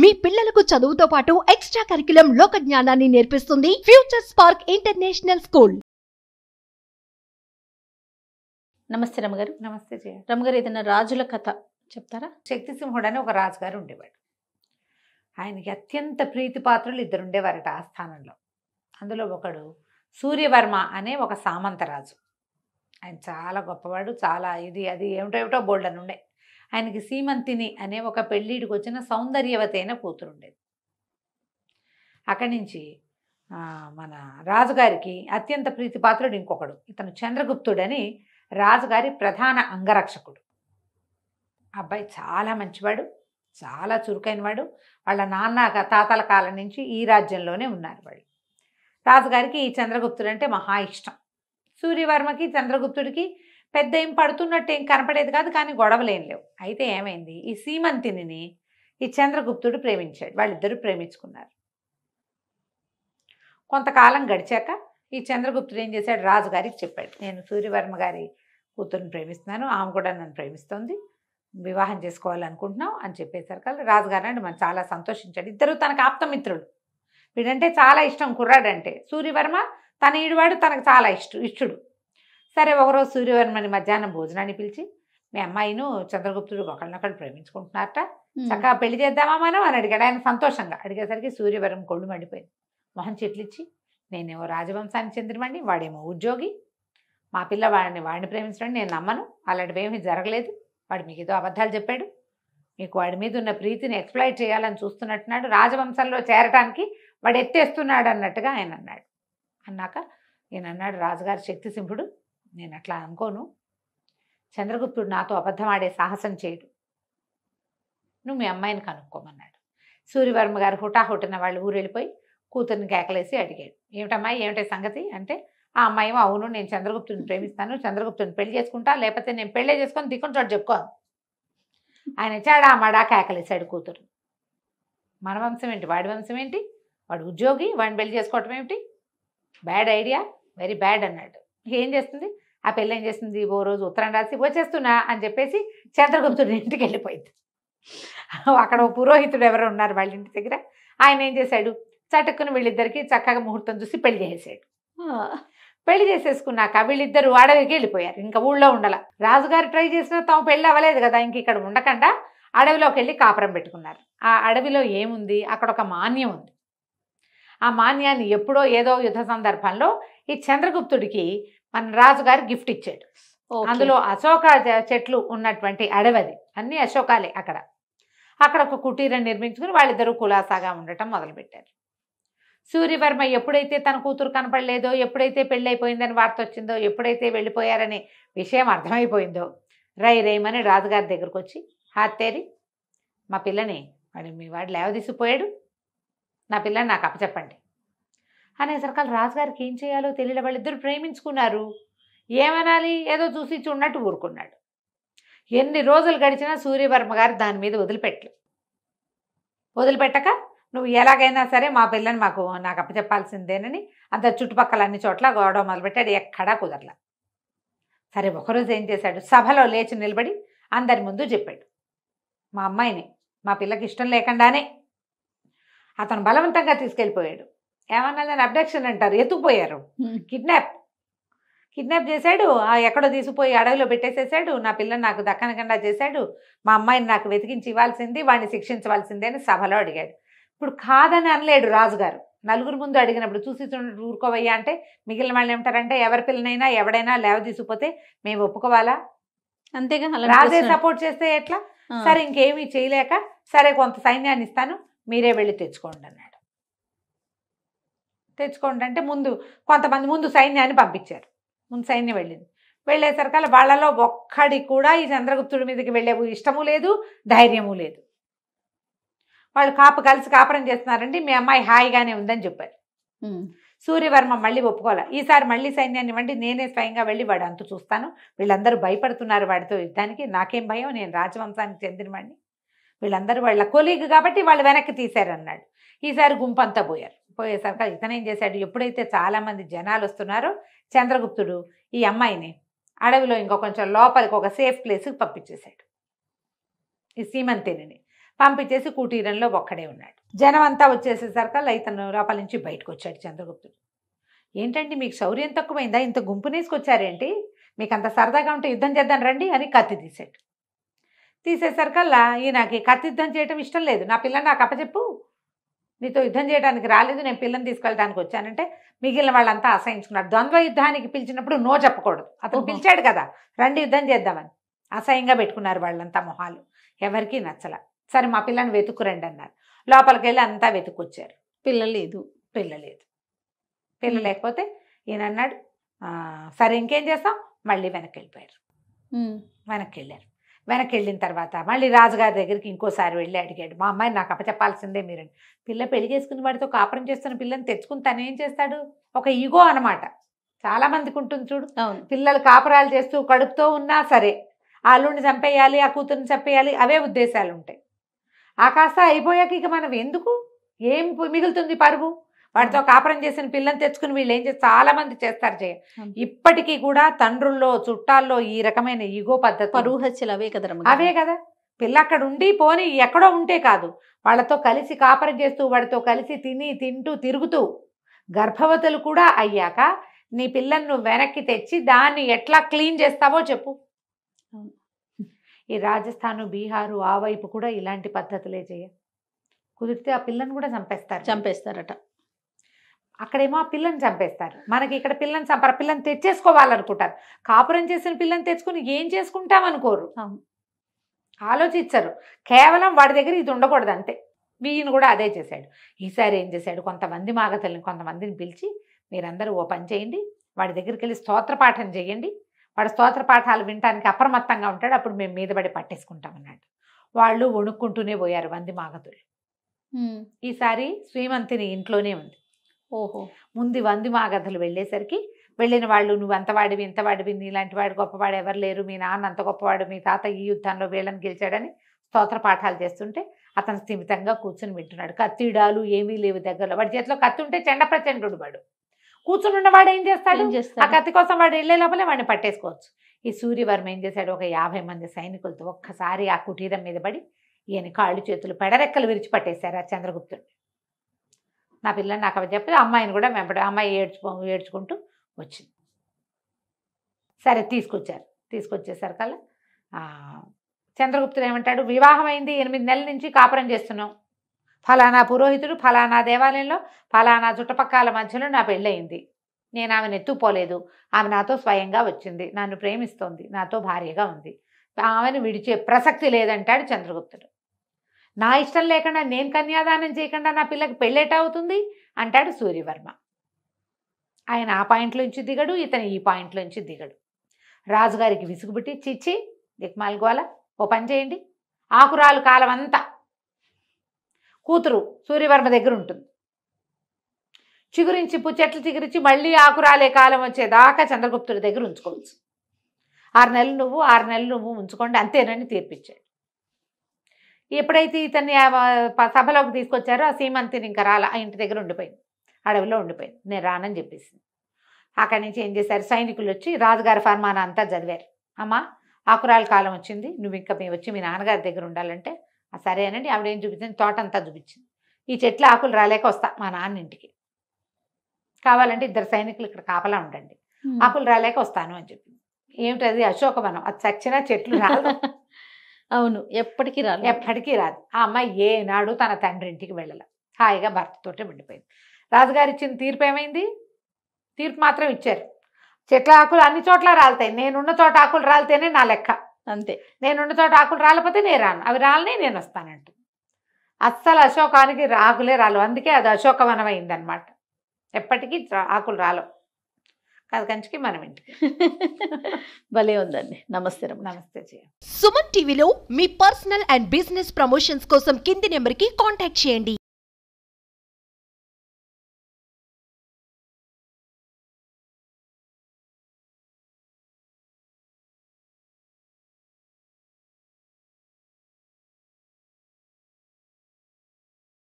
మీ పిల్లలకు చదువుతో పాటు ఎక్స్ట్రా కరిక్యులం లోక జ్ఞానాన్ని నేర్పిస్తుంది ఫ్యూచర్ స్పార్క్ ఇంటర్నేషనల్ స్కూల్. నమస్తే రమగారు. నమస్తే జయ. రమగారు, ఏదైనా రాజుల కథ చెప్తారా? శక్తిసింహుడు అని ఒక రాజుగారు ఉండేవాడు. ఆయనకి అత్యంత ప్రీతిపాత్రులు ఇద్దరు ఉండేవారట ఆ స్థానంలో. అందులో ఒకడు సూర్యవర్మ అనే ఒక సామంతరాజు. ఆయన చాలా గొప్పవాడు, చాలా ఇది అది ఏమిటో బోల్డ్ అని ఉండే. ఆయనకి సీమంతిని అనే ఒక పెళ్ళిడికి వచ్చిన సౌందర్యవతి అయిన కూతురు ఉండేది. అక్కడి నుంచి మన రాజుగారికి అత్యంత ప్రీతిపాత్రుడు ఇంకొకడు, ఇతను చంద్రగుప్తుడని రాజుగారి ప్రధాన అంగరక్షకుడు. అబ్బాయి చాలా మంచివాడు, చాలా చురుకైనవాడు. వాళ్ళ నాన్న తాతల కాలం నుంచి ఈ రాజ్యంలోనే ఉన్నారు వాళ్ళు. రాజుగారికి ఈ చంద్రగుప్తుడు అంటే మహా ఇష్టం. సూర్యవర్మకి చంద్రగుప్తుడికి పెద్ద ఏం పడుతున్నట్టు ఏం కనపడేది కాదు, కానీ గొడవలేం లేవు. అయితే ఏమైంది, ఈ సీమంతిని ఈ చంద్రగుప్తుడు ప్రేమించాడు. వాళ్ళిద్దరూ ప్రేమించుకున్నారు. కొంతకాలం గడిచాక ఈ చంద్రగుప్తుడు ఏం చేశాడు, రాజుగారికి చెప్పాడు, నేను సూర్యవర్మ గారి కూతురుని ప్రేమిస్తున్నాను, ఆమె కూడా నన్ను ప్రేమిస్తోంది, వివాహం చేసుకోవాలనుకుంటున్నాం అని చెప్పేసరికి రాజుగారు అంటే మనం చాలా సంతోషించాడు. ఇద్దరు తనకు ఆప్తమిత్రులు. వీడంటే చాలా ఇష్టం, కుర్రాడంటే. సూర్యవర్మ తన ఈడువాడు, తనకు చాలా ఇష్టడు. సరే, ఒకరోజు సూర్యవర్మని మధ్యాహ్నం భోజనాన్ని పిలిచి, మీ అమ్మాయిను చంద్రగుప్తుడు ఒకళ్ళనొకళ్ళు ప్రేమించుకుంటున్నారట, చక్కగా పెళ్లి చేద్దామా మనం అని అడిగాడు. ఆయన సంతోషంగా అడిగేసరికి సూర్యవర్మ కొళ్ళు మండిపోయింది. మొహం చెట్లిచ్చి, నేనేమో రాజవంశానికి చెందినవాడిని, వాడేమో ఉద్యోగి, మా పిల్ల వాడిని ప్రేమించడం నేను నమ్మను, అలాంటివి ఏమీ జరగలేదు, వాడు మీకు ఏదో అబద్ధాలు చెప్పాడు, మీకు వాడి మీద ఉన్న ప్రీతిని ఎక్స్ప్లాయిట్ చేయాలని చూస్తున్నట్టున్నాడు, రాజవంశంలో చేరటానికి వాడు ఎత్తేస్తున్నాడు అన్నట్టుగా ఆయన అన్నాడు. అన్నాక ఈయన అన్నాడు, రాజుగారి శక్తిసింహుడు, నేను అట్లా అనుకోను, చంద్రగుప్తుడు నాతో అబద్ధం ఆడే సాహసం చేయడు, నువ్వు మీ అమ్మాయిని కనుక్కోమన్నాడు. సూర్యవర్మ గారు హుటాహుటిన వాళ్ళు ఊరు వెళ్ళిపోయి కూతుర్ని కేకలేసి అడిగాడు, ఏమిటమ్మాయి ఏమిటి సంగతి అంటే, ఆ అమ్మాయి అవును, నేను చంద్రగుప్తుడిని ప్రేమిస్తాను, చంద్రగుప్తుడిని పెళ్లి చేసుకుంటా, లేకపోతే నేను పెళ్ళే చేసుకొని దిక్కుని చోటు చెప్పుకోను. ఆయన చాడా మడా కేకలేసాడు కూతురు. మన వంశం ఏంటి, వాడి వంశం ఏంటి, వాడు ఉద్యోగి, వాడిని పెళ్లి చేసుకోవటం ఏమిటి, బ్యాడ్ ఐడియా, వెరీ బ్యాడ్ అన్నాడు. ఏం చేస్తుంది ఆ పెళ్ళి, ఏం చేస్తుంది, ఓ రోజు ఉత్తరం రాసి వచ్చేస్తున్నా అని చెప్పేసి చంద్రగుప్తుడి ఇంటికి వెళ్ళిపోయింది. అక్కడ ఓ పురోహితుడు ఎవరో ఉన్నారు వాళ్ళ ఇంటి దగ్గర. ఆయన ఏం చేశాడు, చటుక్కుని వీళ్ళిద్దరికి చక్కగా ముహూర్తం చూసి పెళ్లి చేసేసాడు. పెళ్లి చేసేసుకున్నాక వీళ్ళిద్దరు అడవికి వెళ్ళిపోయారు, ఇంకా ఊళ్ళో ఉండాల. రాజుగారు ట్రై చేసినా తాము పెళ్ళి అవ్వలేదు కదా, ఇంక ఇక్కడ ఉండకుండా అడవిలోకి వెళ్ళి కాపురం పెట్టుకున్నారు. ఆ అడవిలో ఏముంది, అక్కడ ఒక మాన్యం ఉంది. ఆ మాన్యాన్ని ఎప్పుడో ఏదో యుద్ధ సందర్భంలో ఈ చంద్రగుప్తుడికి మన రాజుగారు గిఫ్ట్ ఇచ్చాడు. అందులో అశోక చెట్లు ఉన్నటువంటి అడవి, అది అన్ని అశోకాలే. అక్కడ ఒక కుటీరం నిర్మించుకుని వాళ్ళిద్దరూ కులాసాగా ఉండటం మొదలుపెట్టారు. సూర్యవర్మ ఎప్పుడైతే తన కూతురు కనపడలేదో, ఎప్పుడైతే పెళ్ళైపోయిందని వార్త వచ్చిందో, ఎప్పుడైతే వెళ్ళిపోయారనే విషయం అర్థమైపోయిందో, రేమని రాజుగారి దగ్గరకు వచ్చి, హాతేరి మా పిల్లని మీ వాడు లేవదీసిపోయాడు, నా పిల్లని నాకు అప్పచెప్పండి అనేసరికి రాజుగారికి ఏం చేయాలో తెలియదు. వాళ్ళిద్దరు ప్రేమించుకున్నారు, ఏమనాలి, ఏదో చూసి చూడనట్టు ఊరుకున్నాడు. ఎన్ని రోజులు గడిచినా సూర్యవర్మ గారు దాని మీద వదిలిపెట్టక నువ్వు ఎలాగైనా సరే మా పిల్లని నాకు అప్పచెప్పాల్సిందేనని అంత చుట్టుపక్కల అన్ని చోట్ల గొడవ మొదలుపెట్టాడు, ఎక్కడా కుదరలా. సరే, ఒకరోజు ఏం చేశాడు, సభలో లేచి నిలబడి అందరి ముందు చెప్పాడు, మా అమ్మాయిని మా పిల్లకి ఇష్టం లేకుండానే అతను బలవంతంగా తీసుకెళ్ళిపోయాడు. ఏమన్నా అబ్డక్షన్ అంటారు, ఎత్తుకుపోయారు, కిడ్నాప్ చేశాడు, ఎక్కడో తీసుకుపోయి అడవిలో పెట్టేసేసాడు, నా పిల్లని నాకు దక్కనకుండా చేశాడు, మా అమ్మాయిని నాకు వెతికించి ఇవ్వాల్సింది, వాడిని శిక్షించవలసిందే అని సభలో అడిగాడు. ఇప్పుడు కాదని అనలేడు రాజుగారు. నలుగురు ముందు అడిగినప్పుడు చూసి ఊరుకోవయ్యా అంటే మిగిలిన వాళ్ళు ఏమంటారంటే, ఎవరి పిల్లనైనా ఎవడైనా లేవ తీసుకుపోతే మేము ఒప్పుకోవాలా, అంతేగా, రాజే సపోర్ట్ చేస్తే ఎట్లా, సరే ఇంకేమీ చేయలేక సరే కొంత సైన్యాన్ని ఇస్తాను, మీరే వెళ్ళి తెచ్చుకోండి అన్నాడు. తెచ్చుకోండి అంటే కొంతమంది ముందు సైన్యాన్ని పంపించారు. ముందు సైన్యం వెళ్ళింది. వెళ్ళేసరికల్లా వాళ్ళలో ఒక్కడి కూడా ఈ చంద్రగుప్తుడి మీదకి వెళ్ళే ఇష్టము లేదు, ధైర్యము లేదు. వాళ్ళు కలిసి కాపురం చేస్తున్నారండి, మీ అమ్మాయి హాయిగానే ఉందని చెప్పారు. సూర్యవర్మ మళ్ళీ ఒప్పుకోవాలి. ఈసారి మళ్ళీ సైన్యాన్ని ఇవ్వండి, నేనే స్వయంగా వెళ్ళి వాడు అంతు చూస్తాను, వీళ్ళందరూ భయపడుతున్నారు వాడితో యుద్ధానికి, నాకేం భయం, నేను రాజవంశానికి చెందిన వాడిని, వీళ్ళందరూ వాళ్ళ కొలీగ్ కాబట్టి వాళ్ళు వెనక్కి తీశారన్నాడు. ఈసారి గుంపంతా పోయేసరికి ఇతనేం చేశాడు, ఎప్పుడైతే చాలామంది జనాలు వస్తున్నారో చంద్రగుప్తుడు ఈ అమ్మాయిని అడవిలో ఇంకో కొంచెం లోపలికి ఒక సేఫ్ ప్లేస్కి పంపించేశాడు. ఈ సీమంతిని పంపించేసి కుటీరంలో ఒక్కడే ఉన్నాడు. జనం అంతా వచ్చేసేసరికల్లా ఇతను లోపల నుంచి బయటకు వచ్చాడు చంద్రగుప్తుడు. ఏంటండి మీకు శౌర్యం తక్కువైందా, ఇంత గుంపునేసుకొచ్చారేంటి, మీకు అంత సరదాగా ఉంటే యుద్ధం చేద్దాం రండి అని కత్తి తీసాడు. తీసేసరికల్లా ఈయనకి కత్తి యుద్ధం చేయడం ఇష్టం లేదు. నా పిల్లని నాకు అప్పచెప్పు, నీతో యుద్ధం చేయడానికి రాలేదు, నేను పిల్లని తీసుకెళ్ళడానికి వచ్చానంటే మిగిలిన వాళ్ళంతా అసహించుకున్నారు. ద్వంద్వ యుద్ధానికి పిలిచినప్పుడు నో చెప్పకూడదు. అతను పిలిచాడు కదా రండి యుద్ధం చేద్దామని, అసహ్యంగా పెట్టుకున్నారు వాళ్ళంతా మొహాలు, ఎవరికీ నచ్చల. సరే మా పిల్లని వెతుక్కురండి అన్నారు. లోపలికి వెళ్ళి అంతా వెతుక్కొచ్చారు. పిల్ల లేదు. పిల్ల లేకపోతే ఈయన అన్నాడు సరే ఇంకేం చేస్తాం, మళ్ళీ వెనక్కి వెళ్ళిపోయారు. వెనక్కి వెళ్ళిన తర్వాత మళ్ళీ రాజుగారి దగ్గరికి ఇంకోసారి వెళ్ళి అడిగాడు, మా అమ్మాయిని నాకు అప్పచెప్పాల్సిందే మీరండి. పిల్ల పెళ్లి చేసుకుని వాడితో కాపురం చేస్తున్న పిల్లని తెచ్చుకుని తను ఏం చేస్తాడు, ఒక ఈగో అనమాట. చాలా మందికి ఉంటుంది చూడు, పిల్లలు కాపురాలు చేస్తూ కడుపుతో ఉన్నా సరే ఆ అల్లుడిని చంపేయాలి, ఆ కూతుర్ని చంపేయాలి, అవే ఉద్దేశాలు ఉంటాయి. ఆ కాస్త అయిపోయాక ఇక మనం ఎందుకు, ఏం మిగులుతుంది పరువు, వాడితో కాపురం చేసిన పిల్లని తెచ్చుకుని వీళ్ళు ఏం చేస్తారు, చాలా మంది చేస్తారు చేయ. ఇప్పటికీ కూడా తండ్రుల్లో చుట్టాల్లో ఈ రకమైన ఈగో పద్ధతి, పరువు హత్యలు అవే కదా. అవే కదా. పిల్ల అక్కడ ఉండి పోని ఎక్కడో ఉంటే కాదు, వాళ్ళతో కలిసి కాపురం చేస్తూ వాడితో కలిసి తింటూ తిరుగుతూ గర్భవతులు కూడా అయ్యాక నీ పిల్లని నువ్వు వెనక్కి తెచ్చి దాన్ని ఎట్లా క్లీన్ చేస్తావో చెప్పు. ఈ రాజస్థాను బీహారు ఆ వైపు కూడా ఇలాంటి పద్ధతులే చేయ. కుదిరితే ఆ పిల్లని కూడా చంపేస్తారట. అక్కడేమో ఆ పిల్లని చంపేస్తారు, మనకి ఇక్కడ పిల్లని చంపారు, పిల్లని తెచ్చేసుకోవాలనుకుంటారు. కాపురం చేసిన పిల్లని తెచ్చుకుని ఏం చేసుకుంటాం అనుకోరు, ఆలోచించరు. కేవలం వాడి దగ్గర ఇది ఉండకూడదు అంతే. వీయన కూడా అదే చేశాడు. ఈసారి ఏం చేశాడు, కొంతమంది మాగతల్ని కొంతమందిని పిలిచి మీరందరూ ఓ పని చేయండి, వాడి దగ్గరికి వెళ్ళి స్తోత్ర పాఠం చేయండి, వాడు స్తోత్ర పాఠాలు వినటానికి అప్రమత్తంగా ఉంటాడు, అప్పుడు మేము మీద పడి పట్టేసుకుంటామన్నాడు. వాళ్ళు వణుక్కుంటూనే పోయారు వంది మాగతులు. ఈసారి శ్రీమంతిని ఇంట్లోనే ఉంది. ఓహో, ముందు వంది మాగధులు వెళ్ళేసరికి వెళ్ళిన వాళ్ళు నువ్వు అంతవాడివి ఇంతవాడివి, నీలాంటి వాడు గొప్పవాడు ఎవరు లేరు, మీ నాన్న అంత గొప్పవాడు, మీ తాత ఈ యుద్ధంలో వీళ్ళని గెలిచాడని స్తోత్ర పాఠాలు చేస్తుంటే అతను స్థిమితంగా కూర్చుని వింటున్నాడు. కత్తిడాలు ఏమీ లేవు దగ్గరలో, వాడి చేతిలో కత్తి ఉంటే చెండ ప్రచండు వాడు. కూర్చుని ఉన్నవాడు ఏం చేస్తాడు, ఆ కత్తి కోసం వాడు వెళ్ళే లోపలే వాడిని పట్టేసుకోవచ్చు. ఈ సూర్యవర్మ ఏం చేశాడు, ఒక 50 మంది సైనికులతో ఒక్కసారి ఆ కుటీరం మీద పడి ఈయన కాళ్ళు చేతులు పెడరెక్కలు విరిచి పట్టేశారు ఆ చంద్రగుప్తుడు. నా పిల్లని నాకు అవి చెప్పి అమ్మాయిని కూడా వెంబడి, అమ్మాయి ఏడ్చుకుంటూ వచ్చింది. సరే తీసుకొచ్చేసరికల్లా చంద్రగుప్తుడు ఏమంటాడు, వివాహం అయింది 8 నెలల నుంచి కాపురం చేస్తున్నాం, ఫలానా పురోహితుడు ఫలానా దేవాలయంలో ఫలానా చుట్టుపక్కల మధ్యలో నా పెళ్ళయింది, నేను ఆమెను ఎత్తుపోలేదు, ఆమె నాతో స్వయంగా వచ్చింది, నన్ను ప్రేమిస్తోంది, నాతో భార్యగా ఉంది, ఆమెను విడిచే ప్రసక్తి లేదంటాడు చంద్రగుప్తుడు. నా ఇష్టం లేకుండా నేను కన్యాదానం చేయకుండా నా పిల్లకి పెళ్ళేట అవుతుంది అంటాడు సూర్యవర్మ. ఆయన ఆ పాయింట్లోంచి దిగడు, ఇతను ఈ పాయింట్లోంచి దిగడు. రాజుగారికి విసుగుబుట్టి చిచ్చి దిక్మాల్గోల, ఓ పని చేయండి, ఆకురాలు కాలం అంతా కూతురు సూర్యవర్మ దగ్గర ఉంటుంది, చిగురించి చెట్లు చిగురించి మళ్ళీ ఆకురాలే కాలం వచ్చేదాకా చంద్రగుప్తుడి దగ్గర ఉంచుకోవచ్చు, 6 నెలలు నువ్వు 6 నెలలు నువ్వు ఉంచుకోండి అంతేనని తీర్పిచ్చాడు. ఎప్పుడైతే ఇతన్ని సభలోకి తీసుకొచ్చారో ఆ సీమంతిని ఇంకా రాల, ఆ ఇంటి దగ్గర ఉండిపోయింది, అడవిలో ఉండిపోయింది, నేను రానని చెప్పేసింది. అక్కడి నుంచి ఏం చేశారు, సైనికులు వచ్చి రాజుగారి ఫర్మానా అంతా చదివారు. అమ్మా ఆకురాల కాలం వచ్చింది, నువ్వు ఇంకా మేము వచ్చి మీ నాన్నగారి దగ్గర ఉండాలంటే సరే అనండి. ఆవిడ ఏం చూపించింది, తోట అంతా చూపించింది, ఈ చెట్ల ఆకులు రాలేక వస్తా మా నాన్న ఇంటికి, కావాలంటే 2 సైనికులు ఇక్కడ కాపలా ఉండండి, ఆకులు రాలేక వస్తాను అని చెప్పింది. ఏమిటది, అశోకవనం, అది చచ్చినా చెట్లు రాదు. అవును, ఎప్పటికీ రాదు. ఆ అమ్మాయి ఏనాడు తన తండ్రి ఇంటికి వెళ్ళాల, హాయిగా భర్తతోటే ఉండిపోయింది. రాజుగారు ఇచ్చిన తీర్పు ఏమైంది, తీర్పు మాత్రం ఇచ్చారు, చెట్ల ఆకులు అన్ని చోట్ల రాలుతాయి, నేనున్న చోట ఆకులు రాలితేనే నా లెక్క, అంతే, నేనున్న చోట ఆకులు రాలిపోతే నేను రాను, అవి రాలని నేను వస్తానంటూ. అస్సలు అశోకానికి ఆకులే రాలు, అందుకే అది అశోకవనం అయిందనమాట. ఎప్పటికీ ఆకులు రాలవు, కాదు కంచికి మనం ఇంటికి. భలే ఉందండి. నమస్తే నమస్తే. సుమన్ టీవీలో మీ పర్సనల్ అండ్ బిజినెస్ ప్రమోషన్స్ కోసం కింది నెంబర్కి కాంటాక్ట్ చేయండి.